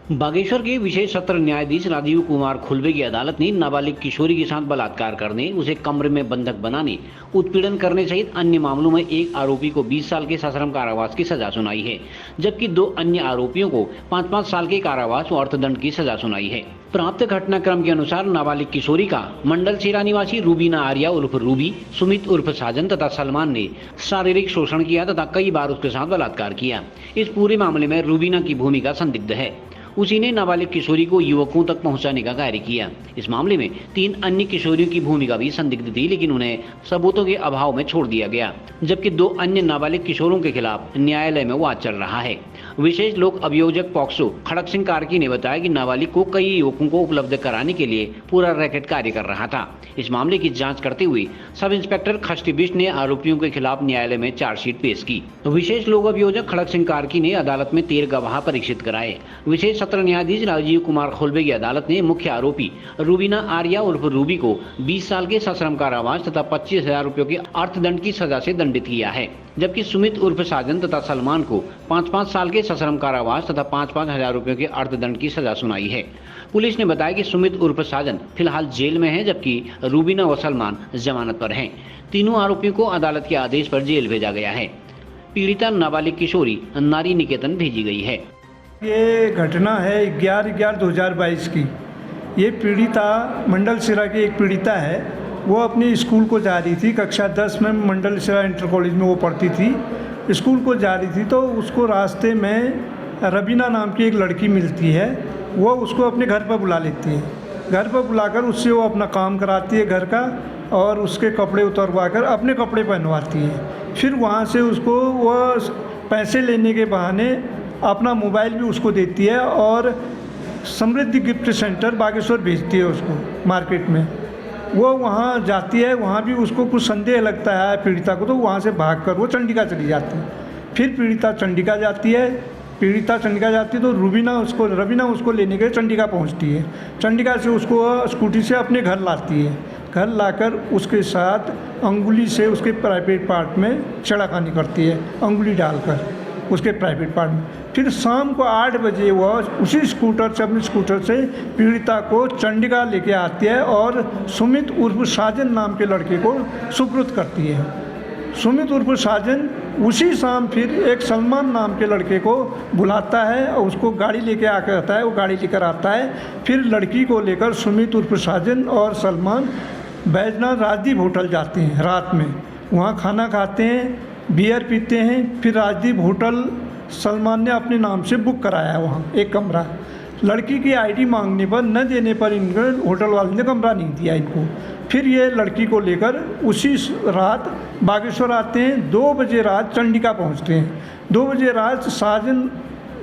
बागेश्वर के विशेष सत्र न्यायाधीश राजीव कुमार खुल्बे की अदालत ने नाबालिग किशोरी के साथ बलात्कार करने, उसे कमरे में बंधक बनाने, उत्पीड़न करने सहित अन्य मामलों में एक आरोपी को 20 साल के सश्रम कारावास की सजा सुनाई है, जबकि 2 अन्य आरोपियों को 5-5 साल के कारावास और अर्थदंड की सजा सुनाई है। प्राप्त घटनाक्रम के अनुसार नाबालिग किशोरी का मंडल सीरा निवासी रूबीना आर्या उर्फ रूबी, सुमित उर्फ साजन तथा सलमान ने शारीरिक शोषण किया तथा कई बार उसके साथ बलात्कार किया। इस पूरे मामले में रूबीना की भूमिका संदिग्ध है। उसी ने नाबालिग किशोरी को युवकों तक पहुंचाने का कार्य किया। इस मामले में 3 अन्य किशोरियों की भूमिका भी संदिग्ध थी, लेकिन उन्हें सबूतों के अभाव में छोड़ दिया गया, जबकि 2 अन्य नाबालिग किशोरों के खिलाफ न्यायालय में वाद चल रहा है। विशेष लोक अभियोजक पॉक्सो खड़क सिंह कार्की ने बताया कि नाबालिग को कई युवकों को उपलब्ध कराने के लिए पूरा रैकेट कार्य कर रहा था। इस मामले की जांच करते हुए सब इंस्पेक्टर खष्टी बिष्ट ने आरोपियों के खिलाफ न्यायालय में चार्जशीट पेश की। विशेष लोक अभियोजक खड़क सिंह कार्की ने अदालत में 13 गवाह परीक्षित कराए। विशेष सत्र न्यायाधीश राजीव कुमार खुल्बे की अदालत ने मुख्य आरोपी रूबीना आर्या उर्फ रूबी को 20 साल के सश्रम कारावास तथा 25,000 रुपयों के अर्थदंड की सजा से दंडित किया है, जबकि सुमित उर्फ साजन तथा सलमान को 5-5 साल के सश्रम कारावास तथा 5-5 हजार रुपयों के अर्थदंड की सजा सुनाई है। पुलिस ने बताया कि सुमित उर्फ साजन फिलहाल जेल में है, जबकि रूबीना व सलमान जमानत पर हैं। तीनों आरोपियों को अदालत के आदेश पर जेल भेजा गया है। पीड़िता नाबालिग किशोरी नारी निकेतन भेजी गई है। ये घटना है 11/11/2022 की। ये पीड़िता मंडल सिरा की एक पीड़िता है। वो अपनी स्कूल को जा रही थी, कक्षा 10 में मंडल सिरा इंटर कॉलेज में वो पढ़ती थी। स्कूल को जा रही थी तो उसको रास्ते में रबीना नाम की एक लड़की मिलती है। वो उसको अपने घर पर बुला लेती है। घर पर बुलाकर उससे वो अपना काम कराती है घर का, और उसके कपड़े उतरवा कर अपने कपड़े पहनवाती है। फिर वहाँ से उसको वो पैसे लेने के बहाने अपना मोबाइल भी उसको देती है और समृद्धि गिफ्ट सेंटर बागेश्वर भेजती है उसको मार्केट में। वो वहाँ जाती है, वहाँ भी उसको कुछ संदेह लगता है पीड़िता को, तो वहाँ से भागकर वो चंडिका चली जाती है। फिर पीड़िता चंडिका जाती है तो रबीना उसको लेने के लिए चंडिका पहुँचती है। चंडिका से उसको स्कूटी से अपने घर लाती है। घर लाकर उसके साथ अंगुली से उसके प्राइवेट पार्ट में छेड़खानी करती है, अंगुली डालकर उसके प्राइवेट पार्ट में। फिर शाम को 8 बजे वह उसी अपने स्कूटर से पीड़िता को चंडिका लेके आती है और सुमित उर्फ साजन नाम के लड़के को सुपुर्द करती है। सुमित उर्फ साजन उसी शाम फिर एक सलमान नाम के लड़के को बुलाता है और उसको गाड़ी लेके आकर आता है। वो गाड़ी लेकर आता है। फिर लड़की को लेकर सुमित उर्फ साजन और सलमान बैजनाथ राजदीप होटल जाते हैं रात में। वहाँ खाना खाते हैं, बियर पीते हैं। फिर राजदीप होटल सलमान ने अपने नाम से बुक कराया है वहाँ एक कमरा। लड़की की आईडी मांगने पर न देने पर इनको होटल वाले ने कमरा नहीं दिया इनको। फिर ये लड़की को लेकर उसी रात बागेश्वर आते हैं। 2 बजे रात चंडिका पहुँचते हैं। 2 बजे रात साजन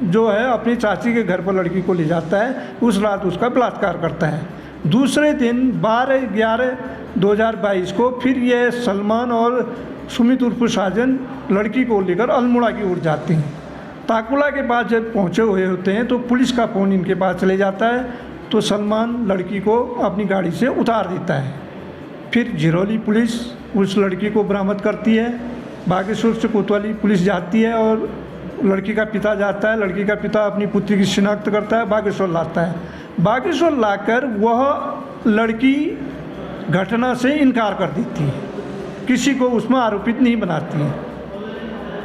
जो है अपनी चाची के घर पर लड़की को ले जाता है। उस रात उसका बलात्कार करता है। दूसरे दिन 12/11/2022 को फिर ये सलमान और सुमित उर्फ साजन लड़की को लेकर अल्मोड़ा की ओर जाते हैं। ताकुला के पास जब पहुँचे हुए होते हैं तो पुलिस का फ़ोन इनके पास चले जाता है। तो सलमान लड़की को अपनी गाड़ी से उतार देता है। फिर झिरोली पुलिस उस लड़की को बरामद करती है। बागेश्वर से कोतवाली पुलिस जाती है और लड़की का पिता जाता है। लड़की का पिता अपनी पुत्री की शिनाख्त करता है, बागेश्वर लाता है। बागेश्वर लाकर वह लड़की घटना से इनकार कर देती है, किसी को उसमें आरोपित नहीं बनाती है।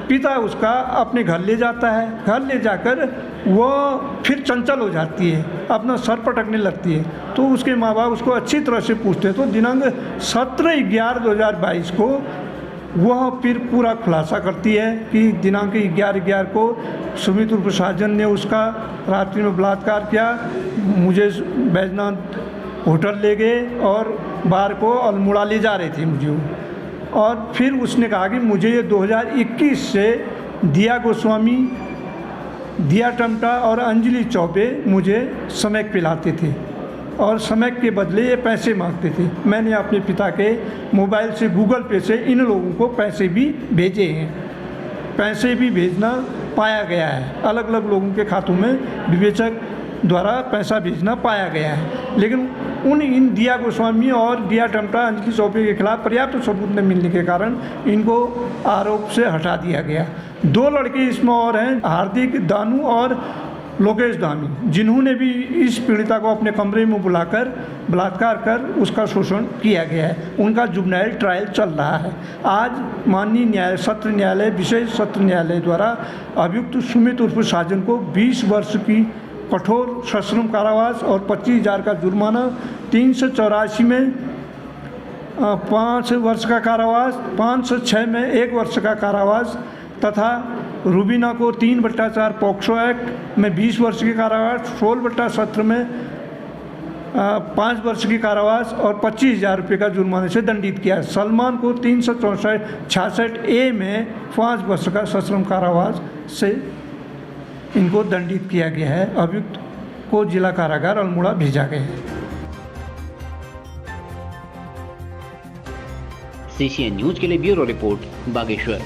पिता उसका अपने घर ले जाता है। घर ले जाकर वह फिर चंचल हो जाती है, अपना सर पटकने लगती है। तो उसके माँ बाप उसको अच्छी तरह से पूछते हैं। तो दिनांक 17/11/2022 को वह फिर पूरा खुलासा करती है कि दिनांक 11/11 को सुमित उर्फ साजन ने उसका रात्रि में बलात्कार किया, मुझे बैजनाथ होटल ले गए और बार को अल्मोड़ा ले जा रहे थे मुझे। और फिर उसने कहा कि मुझे ये 2021 से दिया गोस्वामी, दिया टमटा और अंजलि चौबे मुझे समैक पिलाते थे और समैक के बदले ये पैसे मांगते थे। मैंने अपने पिता के मोबाइल से गूगल पे से इन लोगों को पैसे भी भेजे हैं। पैसे भी भेजना पाया गया है, अलग अलग लोगों के खातों में विवेचक द्वारा पैसा भेजना पाया गया है। लेकिन इन दिया गोस्वामी और दिया टमटा अंजलि चौबे के खिलाफ पर्याप्त सबूत न मिलने के कारण इनको आरोप से हटा दिया गया। 2 लड़के इसमें और हैं, हार्दिक दानू और लोकेश धामी, जिन्होंने भी इस पीड़िता को अपने कमरे में बुलाकर बलात्कार कर उसका शोषण किया गया है। उनका जुवेनाइल ट्रायल चल रहा है। आज माननीय सत्र न्यायालय विशेष सत्र न्यायालय द्वारा अभियुक्त सुमित उर्फ साजन को 20 वर्ष की कठोर सश्रम कारावास और 25,000 का जुर्माना, 384 में 5 वर्ष का कारावास, 506 में 1 वर्ष का कारावास तथा रूबीना को 3/4 पॉक्सो एक्ट में 20 वर्ष की कारावास, 16/17 में 5 वर्ष की कारावास और 25,000 रुपये का जुर्माने से दंडित किया है। सलमान को 366 ए में 5 वर्ष का सश्रम कारावास से इनको दंडित किया गया है। अभियुक्त को जिला कारागार अल्मोड़ा भेजा गया है। CCN न्यूज के लिए ब्यूरो रिपोर्ट बागेश्वर।